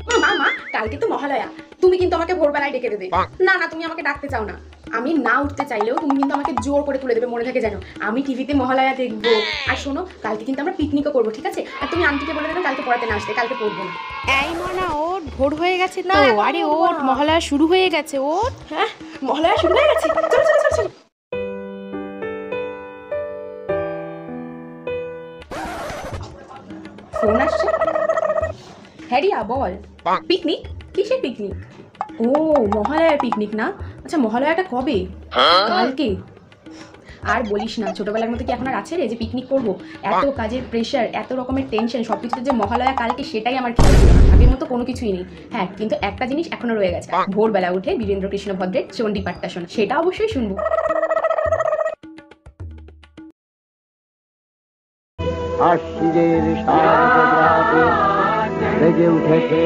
মা মা কালকে তো মহালয়া, তুমি কিন্তু আমাকে ভোরবেলায় ডেকে দেবে। না না, তুমি আমাকে ডাকতে চাও না। আমি না উঠতে চাইলেও তুমি কিন্তু আমাকে জোর করে তুলে দেবে, মনে থাকে যেন। আমি টিভিতে মহালয়া দেখবো। আর শোনো, কালকে কিন্তু আমরা পিকনিকও করবো, ঠিক আছে? আর তুমি আন্টিকে বলে দেবে কালকে পড়াতে না আসতে, কালকে পড়বো না। এই মনা, ওঠ, ভোর হয়ে গেছে না, তো। এখন আরে উঠবো ওঠ, না। মহালয়া শুরু হয়ে গেছে, ওঠ। হ্যাঁ, মহালয়া শুরু হয়ে গেছে। চলো চলো চলো চলো। ফোন আসছে। হ্যাঁ রিয়া, বল। পিকনিক? কিসের পিকনিক? ও, মহালয়ার পিকনিক না? আচ্ছা, মহালয়াটা কবে? কালকে। আর বলিস না, ছোটবেলার মতো কি এখন আর আছে রে যে পিকনিক করবো? এত কাজের প্রেশার, এত রকমের টেনশন, সবকিছুতে যে মহালয়া কালকে, সেটাই আমার খেয়াল ছিল না। আগের মতো কোনো কিছুই নেই। হ্যাঁ, কিন্তু একটা জিনিস এখনো রয়ে গেছে, ভোরবেলা উঠে বীরেন্দ্র কৃষ্ণ ভদ্রের চণ্ডী পাঠটা শোনা, সেটা অবশ্যই শুনবো। আশ্বিরের শারদ রাতে বেজে উঠেছে